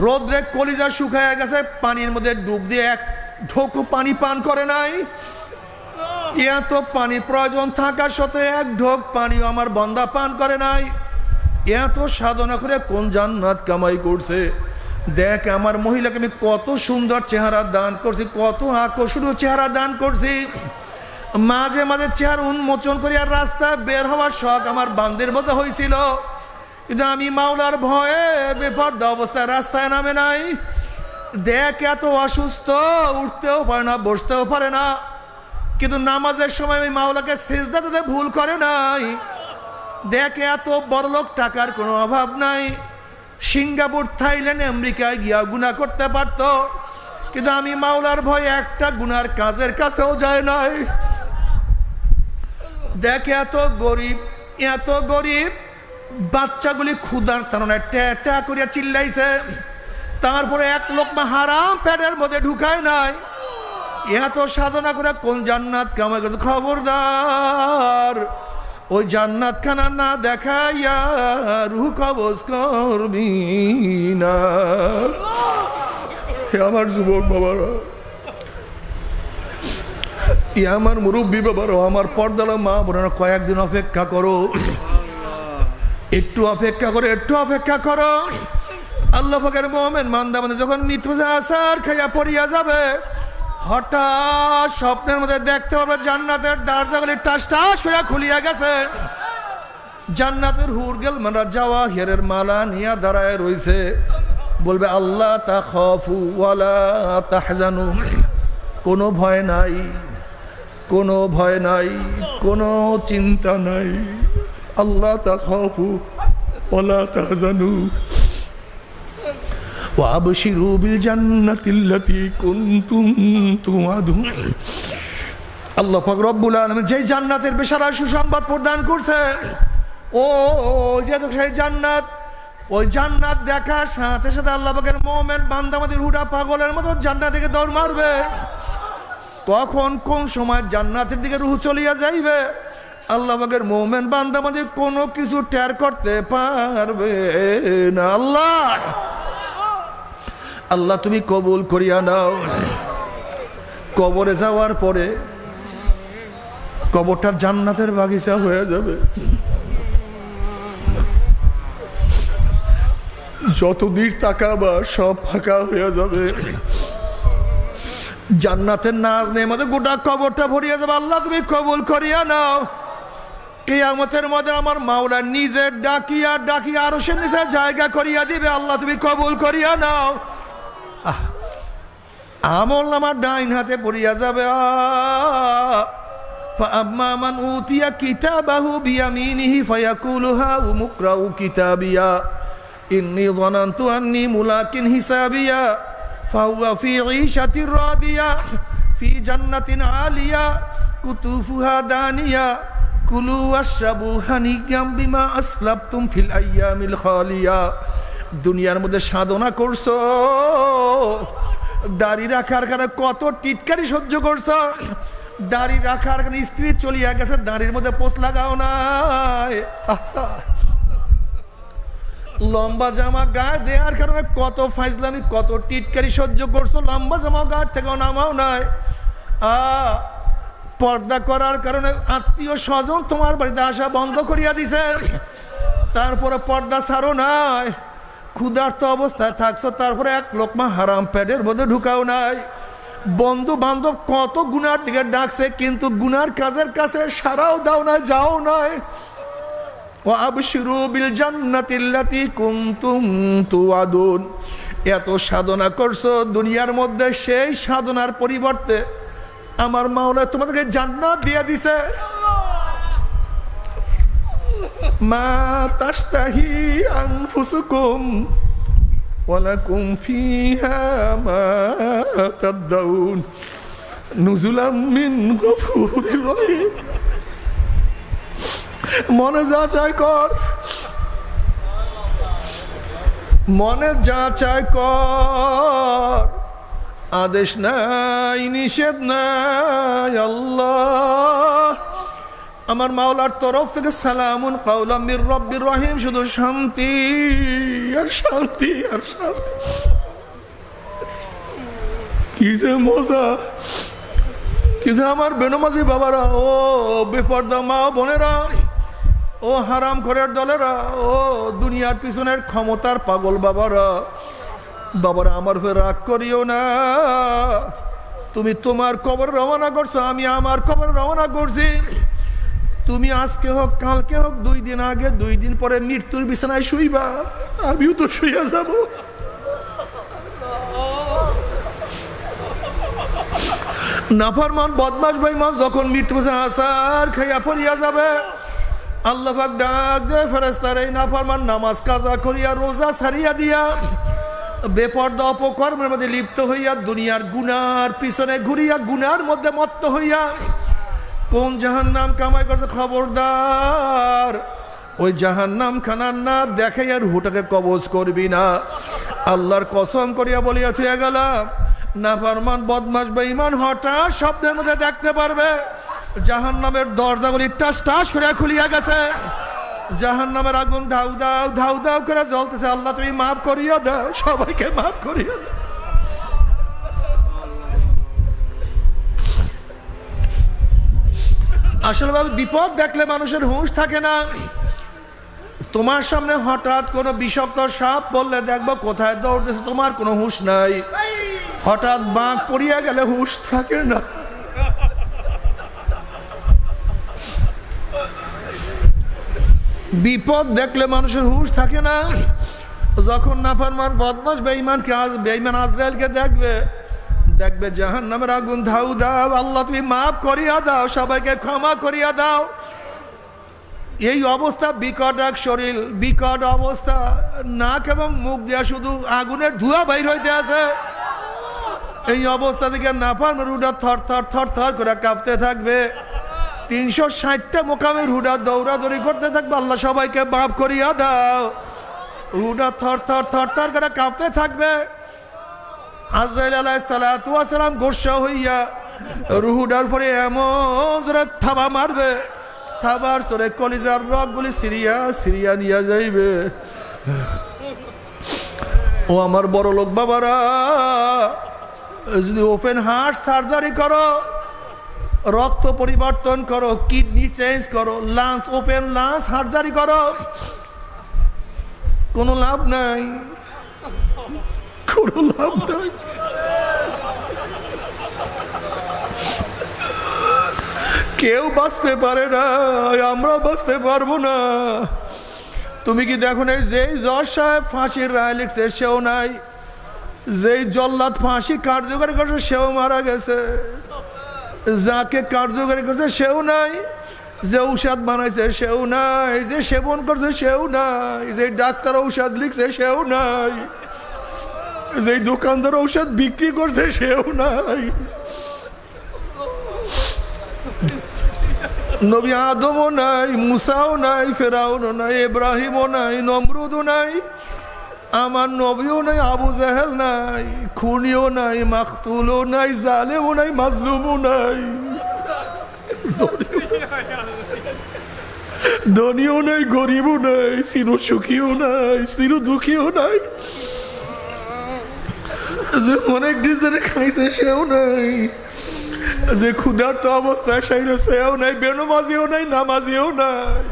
রোদ্রে কলিজা শুকায় গেছে, পানির মধ্যে ডুব দিয়ে এক ঢোকও পানি পান করে নাই। এত পানি প্রয়োজন থাকার সত্ত্বেও এক ঢোক পানিও আমার বান্দা পান করে নাই। এত সাধনা করে কোন জান্নাত কামাই করছে। দেখ, আমার মহিলাকে আমি কত সুন্দর চেহারা দান করছি, কত আকর্ষণীয় চেহারা দান করছি। মাঝে মাঝে চেহারা উন্মোচন করিয়া রাস্তায় বের হওয়ার শখ আমার বান্দের মতো হয়েছিল, কিন্তু আমি মাওলার ভয়ে বেপরদা অবস্থায় রাস্তায় নামে নাই। দেখ, এত অসুস্থ, উঠতেও পারে না, বসতেও পারে না, কিন্তু নামাজের সময় আমি মাওলাকে সিজদা দিতে ভুল করে নাই। দেখ, এত বড়লোক, টাকার কোনো অভাব নাই, সিঙ্গাপুর, থাইল্যান্ড, আমেরিকায় গিয়া গুনাহ করতে পারত, কিন্তু আমি মাওলার ভয়ে একটা গুনার কাজের কাছেও যায় নাই। দেখ, এত গরিব, এত গরিব, বাচ্চাগুলি ক্ষুধার তাড়নায় ট্যা করিয়া চিল্লাইছে, তারপরে এক লোকমা হারাম পেটের মধ্যে ঢুকায় নাই। এত সাধনা করে কোন জান্নাত কামাই করছে। খবরদার, ওই জান্নাত খানা না দেখাইয়া রুহ কবজ করবি না। আমার যুবক বাবারা, আমার মুরব্বী বাবারা, আমার পর্দালা মা বোনেরা, কয়েকদিন অপেক্ষা করো, একটু অপেক্ষা করো, একটু অপেক্ষা করো। আল্লাহ পাকের মুমিন বান্দা মানে যখন মৃত্যু আসার খাইয়া পড়িয়া যাবে, হঠাৎ স্বপ্নের মধ্যে দেখতে পাবে জান্নাতের দরজাগুলি টাস টাস করে খুলিয়া গেছে। জান্নাতের হুরগেল মারা যাওয়া হিয়ারের মালা নিয়ে দাঁড়ায় রইছে, বলবে, আল্লাহ তাখাফু ওয়ালা তাহজানু, কোনো ভয় নাই, কোনো ভয় নাই, কোনো চিন্তা নাই। আল্লাহ তাখাফু ওয়ালা তাহজানু ওয়াবশিরু বিল জান্নাতিল্লাতী কুনতুম তুআদুন। আল্লাহ পাক রব্বুল আলামিন যে জান্নাতের বিশাল সুসংবাদ প্রদান করছে, ও যে সেই জান্নাত, ওই জান্নাত দেখার সাথে সাথে আল্লাহ পাকের মুমিন বান্দা আমাদের হুডা পাগলের মতো জান্নাত থেকে দৌড় মারবে। তখন কোন সময় জান্নাতের দিকে রূহ চলিয়া যাইবে, আল্লাহ পাকের মুমিন বান্দা মাঝে কোনো কিছু টের করতে পারবে না। আল্লাহ আল্লাহ তুমি কবুল করিয়া নাও। কবরে যাওয়ার পরে কবরটা জান্নাতের বাগিচা হয়ে যাবে। যত দূর তাকাবা সব ফাঁকা হয়ে যাবে। জান্নাতের নাজ নেমতে গোটা কবরটা ভরিয়া যাবে। আল্লাহ তুমি কবুল করিয়া নাও। কিয়ামতের মধ্যে আমার মাওলা নিজে ডাকিয়া ডাকিয়া আরশের নিচে জায়গা করিয়া দিবে। আল্লাহ তুমি কবুল করিয়া নাও। আমল নামার ডাইন হাতে পড়িয়া যাবে। فأما من أوتي كتابه بيمينه فيقول هاؤم اقرءوا كتابيا إني ظننت أني ملاق حسابيا فهو في عيشة راضية في جنة عالية قطوفها دانية كلوا واشربوا هنيئا بما أسلفتم في الأيام الخالية। দুনিয়ার মধ্যে সাধনা করছো, দাড়ি রাখার কারণে কত টিটকারি সহ্য করছো। দাড়ি রাখার কারণে স্ত্রী চলিয়া গেছে, দাড়ির মধ্যে পোষ লাগাও নাই। লম্বা জামা গায়ে দেওয়ার কারণে কত ফাইজলামি কত টিটকারি সহ্য করছো। লম্বা জামা গায়ে থেকে নামাও নাই। পর্দা করার কারণে আত্মীয় স্বজন তোমার বাড়িতে আসা বন্ধ করিয়া দিছে, তারপরে পর্দা ছাড়ো নাই। ক্ষুধার্ত অবস্থায় থাকছো, তারপরে এক লোকমা হারাম পেটের মধ্যে ঢুকাও নাই। বন্ধু বান্ধব কত গুনার দিকে ডাকছে, কিন্তু গুনার কাজের কাছে সারাও দাও নাই, যাও নাই। ও আবশিরু বিল জান্নাতিল্লাতী কুনতুম তুআদুন। এত সাধনা করছো দুনিয়ার মধ্যে, সেই সাধনার পরিবর্তে আমার মাওলা তোমাদেরকে জান্নাত দিয়ে দিছে। মা তাশতাহি আনফুসুকুম ওয়ালাকুম ফিহা মা তাদউন নুজুলাম মিন গফুরির রহিম। মনে যা চায় কর, মনে যা চায় কর, আদেশ নাই নিষেধ নাই। আল্লাহ আমার মাওলার তরফ থেকে সালামুন কাওলাম মির রব্বির রহিম, শুধু শান্তি আর শান্তি আর শান্তি। কি যে মজা! কিন্তু আমার বেনমাজি বাবারা, ও বেপর্দা মা বোনেরা, ও হারাম খোরের দলেরা, ও দুনিয়ার পিছনের ক্ষমতার পাগল বাবারা, বাবারা আমার হয়ে রাগ করিও না। তুমি তোমার কবর রওনা করছো, আমি আমার কবর রওনা করছি। তুমি আজকে হোক কালকে হোক, 2 দিন আগে 2 দিন পরে মৃত্যুর বিছানায় শুইবা, আমিও তো শুইয়া যাব। নাফরমান বদমাশ বেঈমান যখন মৃত্যু বিছানায় আসার খাইয়া পড়িয়া যাবে, আল্লাহ পাক ডাক দে ফেরেশতারা, এই নাফরমান নামাজ কাজা করিয়া রোজা ছাড়িয়া দিয়া বেপরদা অপকর্মের মধ্যে লিপ্ত হইয়া দুনিয়ার গুনার পিছনে ঘুরিয়া গুনার মধ্যে মত্ত হইয়া কোন জাহান্নাম কামাই করছে, খবরদার ওই জাহান্নাম খানার না দেখে আর রুহটাকে কবজ করবি না। আল্লাহর কসম করিয়া বলিয়া থুয়া গেলাম, নাফরমান বদমাশ বেঈমান হঠাৎ শব্দের মধ্যে দেখতে পারবে জাহান্নামের দরজাগুলি টাস টাস করে খুলিয়া গেছে, জাহান্নামের আগুন ধাউ দাও ধাউ দাও করে জ্বলতেছে। আল্লাহ তুমি মাফ করিয়া দাও, সবাইকে মাফ করিয়া দাও। আসলে ভাবে বিপদ দেখলে মানুষের হুঁশ থাকে না। তোমার সামনে হঠাৎ কোনো বিষাক্ত সাপ বললে দেখবো কোথায় দৌড়তেছে, তোমার কোনো হুঁশ নাই। হঠাৎ বাঘ পড়িয়া গেলে হুঁশ থাকে না। বিপদ দেখলে মানুষের হুঁশ থাকে না। যখন নাফরমান বদমাশ বেঈমান আজরাইলকে দেখবে, দেখবে জাহান্নামের আগুন ধাউ দাও, আল্লাহ তুমি মাফ করিয়া দাও, সবাইকে ক্ষমা করিয়া দাও। এই অবস্থা বিকট এক শরীর, বিকট অবস্থা, নাক এবং মুখ দিয়া শুধু আগুনের ধোঁয়া বাইর হইতে আছে। এই অবস্থা থেকে নাফরমান রুডা থর থর থর থর করে কাঁপতে থাকবে। 360টা মোকামে রুডা দৌড়াদৌড়ি করতে থাকবে, আল্লাহ সবাইকে মাফ করিয়া দাও। রুডা থর থর থর থর করে কাঁপতে থাকবে। আজরাইল আলাইহিস সালাতু ওয়াস সালাম গোসা হইয়া রুহুডার পরে এমন জোরে থাবা মারবে, থাবার চলে কলিজার রগগুলি সিরিয়া সিরিয়া নিয়ে যাইবে। ও আমার বড় লোক বাবারা, যদি ওপেন হার্ট সার্জারি করো, রক্ত পরিবর্তন করো, কিডনি চেঞ্জ করো, লাংস ওপেন লাংস সার্জারি করো, কোনো লাভ নাই, কোনো লাভ নাই। কেউ বাঁচতে পারে না, আমরা বাঁচতে পারবো না। তুমি কি দেখো না, যেই জজ সাহেব ফাঁসির রায় লিখছে সেও নাই, যেই জল্লাদ ফাঁসি কার্যকরী করছে সেও মারা গেছে, যাকে কার্যকরী করছে সেও নাই, যে ঔষধ বানাইছে সেও নাই, যে সেবন করছে সেও নাই, যে ডাক্তার ঔষধ লিখছে সেও নাই, যে দোকানদার ঔষধ বিক্রি করছে সেও নাই। নবী আদমও নাই, মুসাও নাই, ফেরাউনও নাই, ইব্রাহিমও নাই, নমরুদও নাই, আমার নবীও নাই, আবু জাহেল নাই, খুনিও নাই, মাকতুলও নাই, জালেমও নাই, মাজলুমও নাই, ধনীও নাই, গরিবও নাই, চির সুখীও নাই, চির দুঃখীও নাই, যে অনেক ডিজাইনে খাইছে সেও নাই, যে ক্ষুধার্ত অবস্থায় সাইরে সেও নাই, বেনমাজিও নাই, নামাজিও নাই।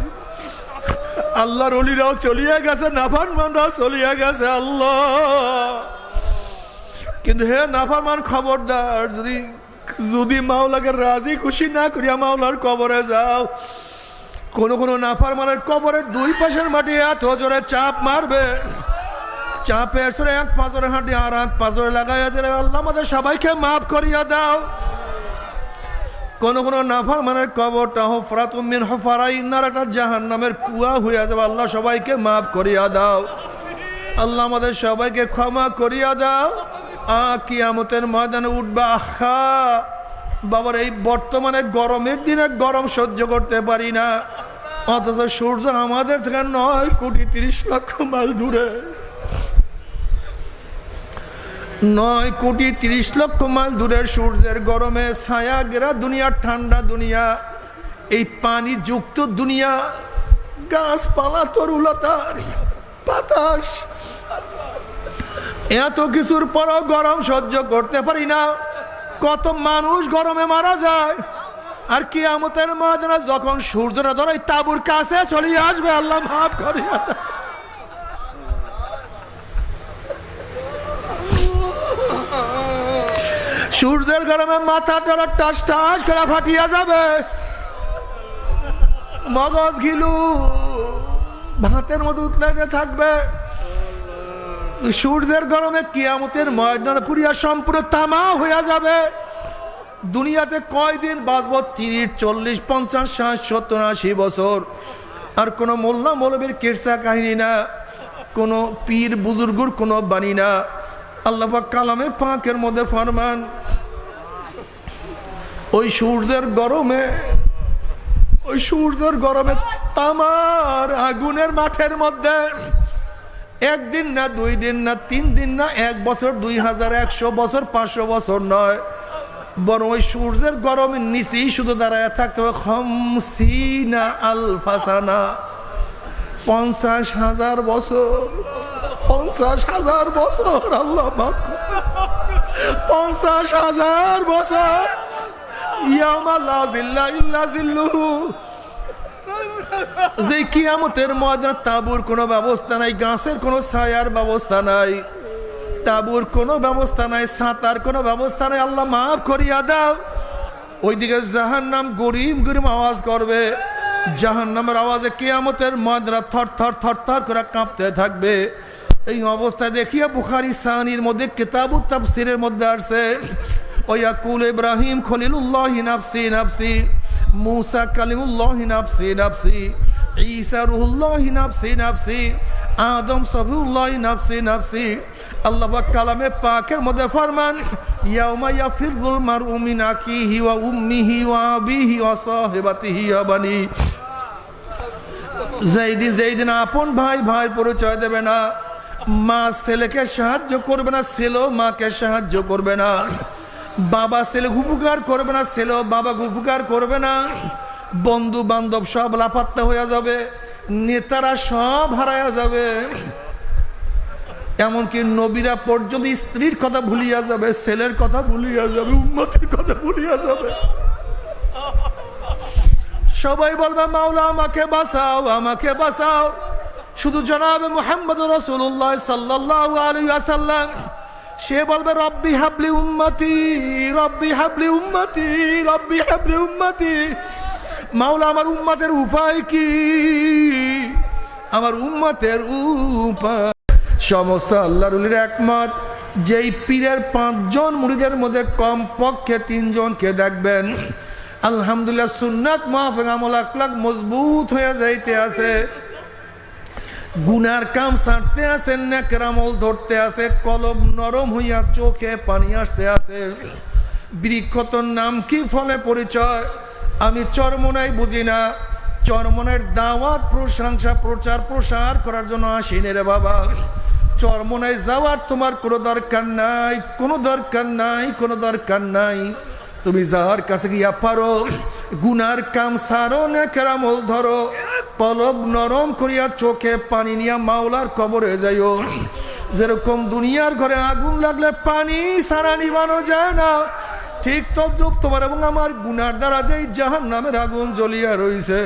আল্লাহর ওলিরাও চলিয়া গেছে, নাফরমানরাও চলিয়া গেছে আল্লাহ। কিন্তু হে নাফরমান, খবরদার, যদি মাওলাকে রাজি খুশি না করিয়া মাওলার কবরে যাও, কোন কোন নাফরমানের কবরের দুই পাশের মাটি এত জোরে চাপ মারবে, চাপের সরে এক পাঁচরে হাঁটি আর এক পাঁচরে লাগাইয়া দিলে, আল্লাহ আমাদের সবাইকে মাফ করিয়া দাও। কোন কোন নাফরমানের কবরটা হুফরাতুম মিন হুফারাইন্নার একটা জাহান্নামের কুয়া হইয়া যাবে, আল্লাহ সবাইকে মাফ করিয়া দাও, আল্লাহ আমাদের সবাইকে ক্ষমা করিয়া দাও। কিয়ামতের ময়দানে উঠবা, আহা বাবার, এই বর্তমানে গরমের দিনে গরম সহ্য করতে পারি না, অথচ সূর্য আমাদের থেকে 9,30,00,000 মাইল দূরে, 9,30,00,000 মাইল দূরের সূর্যের গরমে ছায়া ঘেরা দুনিয়া, ঠান্ডা দুনিয়া, এই পানি যুক্ত দুনিয়া, গাছপালা, তরুলতা, বাতাস, এত কিছুর পরও গরম সহ্য করতে পারি না। কত মানুষ গরমে মারা যায়। আর কিয়ামতের ময়দানে যখন সূর্যটা ধরে তাঁবুর কাছে চলে আসবে, আল্লাহ মাফ করিয়া দাও। সূর্যের গরমে মাথাটা টাস টাস করে ফাটিয়া যাবে, মগজ ঘিলু ভাতের মধ্যে উতলাইতে থাকবে। সূর্যের গরমে কিয়ামতের ময়দানে পুরিয়া সম্পূর্ণ তামা হইয়া যাবে। দুনিয়াতে কয়দিন বাঁচবো? 30, 40, 50, 60, 70, 80 বছর। আর কোনো মোল্লা মৌলবীর কিরসা কাহিনী না, কোনো পীর বুজুর্গর কোনো বাণী না। আল্লাহ পাক কালামে পাকের মধ্যে ফরমান, ওই সূর্যের গরমে তামার আগুনের মাঠের মধ্যে একদিন না, 2 দিন না, 3 দিন না, 1 বছর, 2100 বছর, 500 বছর নয়, বরং ওই সূর্যের গরমের নিচেই শুধু দাঁড়ায় থাকতে হবে 50 আলফা সানা, 50,000 বছর, 50,000 বছর। আল্লাহ 50,000 বছর। ইয়ামা লা জিল্লা ইল্লা জিল্লুহু। যে কিয়ামতের ময়দানে তাঁবুর কোনো ব্যবস্থা নাই, গাছের কোনো ছায়ার ব্যবস্থা নাই, তাঁবুর কোনো ব্যবস্থা নাই, ছাতার কোনো ব্যবস্থা নাই। আল্লাহ মাফ করিয়া দাও। ওইদিকে জাহান্নাম গরিম গরিম আওয়াজ করবে, জাহান্নামের আওয়াজে কিয়ামতের ময়দানে থর থর থর থর করে কাঁপতে থাকবে। এই অবস্থায় দেখিয়া বুখারী সানির মধ্যে কিতাবুত তাফসীরের মধ্যে আসছে, ওয়াকুল ইব্রাহিম খলিলুল্লাহ নাফসি নাফসি, মুসা কালিমুল্লাহ নাফসি নাফসি, ঈসা রুহুল্লাহ নাফসি নাফসি, আদম সফিউল্লাহ নাফসি নাফসি। আল্লাহ পাক কালামে পাকের মধ্যে ফরমান, ইয়াউমা ইয়াফিরুল মারউ মিন আখিহি ওয়া উম্মিহি ওয়া আবিহি ওয়া সাহিবাতিহি ওয়া বানি। যেদিন আপন ভাই ভাই পরিচয় দেবে না, মা ছেলেকে সাহায্য করবে না, ছেলেও মাকে সাহায্য করবে না, বাবা ছেলে উপকার করবে না, ছেলেও বাবাকে উপকার করবে না। বন্ধু বান্ধব সব লাপাত্তা হয়ে যাবে, নেতারা সব হারায়া যাবে, এমনকি নবীরা পর্যন্ত স্ত্রীর কথা ভুলিয়া যাবে, ছেলের কথা ভুলিয়া যাবে, উম্মতের কথা ভুলিয়া যাবে। সবাই বলবে মাওলা আমাকে বাঁচাও, আমাকে বাঁচাও। শুধু জনাবে মুহাম্মদ রাসূলুল্লাহ সাল্লাল্লাহু আলাইহি ওয়াসাল্লাম সে বলবে রব্বি হাবলি উম্মতি, রব্বি হাবলি উম্মতি, রব্বি হাবলি উম্মতি। মাওলা আমার উম্মতের উপায় কি, আমার উম্মতের উপায়। সমস্ত আল্লাহর ওলির একমত, যেই পীরের 5 জন মুরিদের মধ্যে কমপক্ষে 3 জনকে দেখবেন আলহামদুলিল্লাহ সুন্নাত মুআফিক আমল আখলাক মজবুত হয়ে যাইতে আছে, গুনার কাম ছাড়তে আছে, নেকের আমল ধরতে আছে, কলব নরম হইয়া চোখে পানি আসতে আছে। বৃক্ষতর নাম কি, ফলে পরিচয়। আমি চরমনাই বুঝি না, চরমনের দাওয়াত প্রশংসা প্রচার প্রসার করার জন্য আসিনি রে বাবা। চরমনায় যাওয়ার তোমার কোনো দরকার নাই, কোনো দরকার নাই, কোনো দরকার নাই। তুমি যার কাছে গিয়া পারো গুনার কাম সারো, নেকের আমল ধরো, কলব নরম করিয়া চোখে পানি নিয়া মাওলার কবরে যাইও। যেরকম দুনিয়ার ঘরে আগুন লাগলে পানি সারা নিবানো যায় না, ঠিক তদ্রুপ তোমার এবং আমার গুনার দ্বারা যেই জাহান্নামের আগুন জ্বলিয়া রইছে,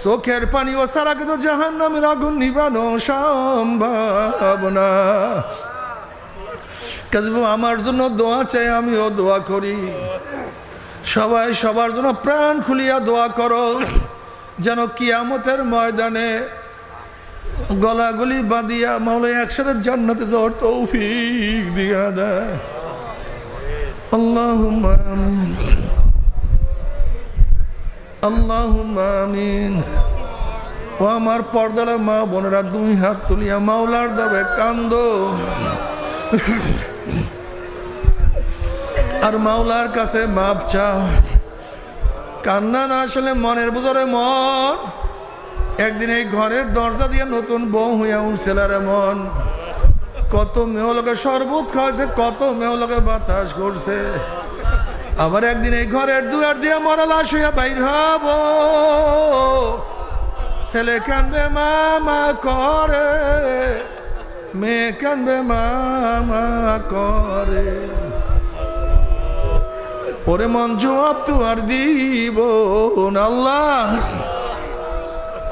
চোখের পানি ও সারা কিন্তু জাহান্নামের আগুন নিবানো সম্ভব না। কাজে আমার জন্য দোয়া চাই, আমিও দোয়া করি। সবাই সবার জন্য প্রাণ খুলিয়া দোয়া করো, যেন কিয়ামতের ময়দানে গলাগলি বাঁধিয়া মাওলা একসাথে জান্নাতে যাওয়ার তৌফিক দিয়া দেয়। আল্লাহুম্মা আমিন, আল্লাহুম্মা আমিন। ও আমার পর্দার মা বোনেরা, 2 হাত তুলিয়া মাওলার দেবে কান্দো আর মাওলার কাছে মাপ চাও। কান্না না আসলে মনের বুঝরে মন। একদিন এই ঘরের দরজা দিয়ে নতুন বউ হইয়া উঠছিল রে মন। কত মেহলোকে শরবত খাওয়াছে, কত মেহলোকে বাতাস করছে। আবার একদিন এই ঘরের দুয়ার দিয়ে মরা লাশ হইয়া বাইর হব। ছেলে কানবে মামা করে, মেয়ে কানবে মামা করে। ওরে মন জবাব তো আর দিব না। আল্লাহ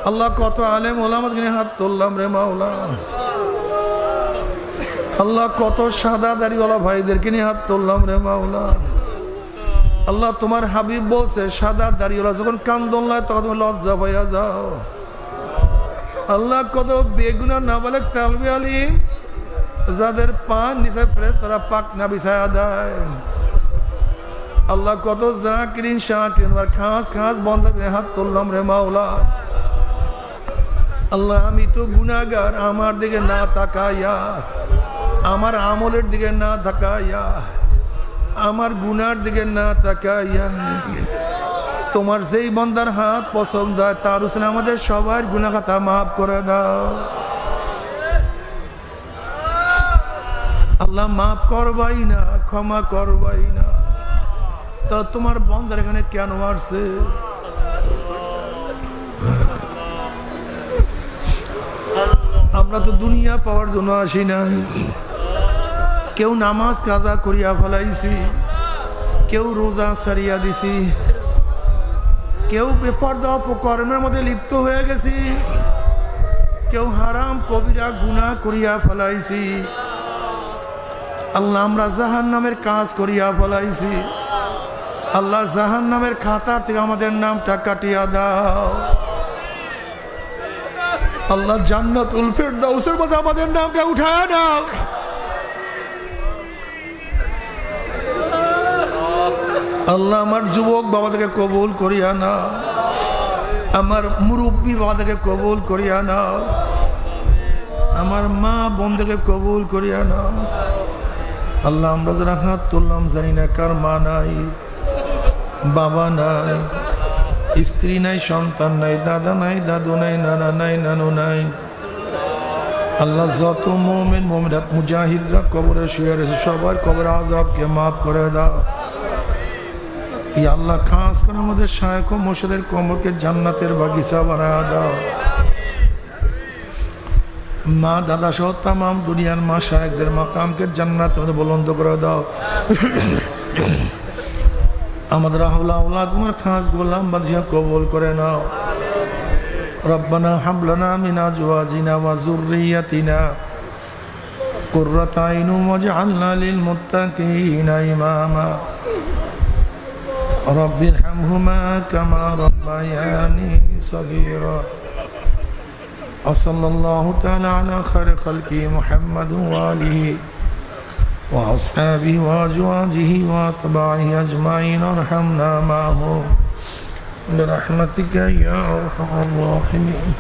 আল্লাহ কত আলেম ওলামাত কিনে হাত তুললাম রে মাওলা। আল্লাহ কত সাদা দাড়িওয়ালা ভাইদেরকে নিয়ে হাত তুললাম রে মাওলা। আল্লাহ তোমার হাবিব বলছে সাদা দাড়িওয়ালা যখন কান্দন লাগে তখন তুমি লজ্জা পাইয়া যাও। আল্লাহ কত বেগুনা নাবালেক তালবে আলিম যাদের পান নিচে ফেরেশতারা পাখনা বিছায়া দেয়। আল্লাহ কত জাকিরিন শাকিরিন আর খাস খাস বন্দাকে হাত তুললাম রে মাওলা। আল্লাহ আমি তো গুনাহগার, আমার দিকে না তাকাইয়া, আমার আমলের দিকে না তাকাইয়া, আমার গুনার দিকে না তাকাইয়া তোমার যেই বন্দার হাত পছন্দ হয় তার হোসেন আমাদের সবার গুনাহ খাতা মাফ করে দাও। আল্লাহ মাফ করবাই না, ক্ষমা করবাই না। তা তোমার বন্দার এখানে কেন আসছে? আমরা তো দুনিয়া পাওয়ার জন্য আসি না। কেউ নামাজ কাজা করিয়া ফেলাইছি, কেউ রোজা সারিয়া দিছি, কেউ বেপরদা অপকর্মের মধ্যে লিপ্ত হয়ে গেছি, কেউ হারাম কবিরা গুনাহ করিয়া ফেলাইছি। আল্লাহ আমরা জাহান্নামের কাজ করিয়া ফেলাইছি। আল্লাহ জাহান্নামের খাতার থেকে আমাদের নামটা কাটিয়া দাও। আল্লাহ জান্নাতুল ফিরদাউসের মধ্যে আমাদের নামটা উঠায় দাও। আল্লাহ আমার যুবক বাবাদেরকে কবুল করিয়া নাও, আমার মুরব্বী বাবাদেরকে কবুল করিয়া নাও, আমার মা বোনদেরকে কবুল করিয়া নাও। আল্লাহ আমরা যারা হাত তুললাম জানি না কার মা নাই, বাবা নাই, স্ত্রী নাই, সন্তান নাই, দাদা নাই, দাদু নাই, নানা নাই, নানু নাই। আল্লাহ যত মুমিন মুমিনাত মুজাহিদরা কবরে শুয়ে রয়েছে সবার কবর আযাবকে মাফ করে দাও। ইয়া আল্লাহ খাস করে আমাদের শায়েখ ও মুর্শিদের কবরকে জান্নাতের বাগিচা বানায়া দাও। মা দাদা সহ তামাম দুনিয়ার মা শায়েখদের মাকামকে জান্নাত মধ্যে বুলন্দ করে দাও। আমাদের আহলা আওলাদ তোমার খাস গোলাম বাদশা কবুল করে নাও। রব্বানা হাব লানা মিন আজওয়াজিনা ওয়া যুররিয়াতিনা কুররাতা আইনুন ওয়াজআলনা লিল মুত্তাকিনা ইমামা। রব্বিরহামহুমা কামা রাব্বায়ানি সগীরা। ওয়াসাল্লাল্লাহু তাআলা আলা খায়রি খালকি মুহাম্মাদ ওয়া আলিহি وأصحابه وأزواجه وأتباعه أجمعين ارحمنا معهم برحمتك يا أرحم الراحمين.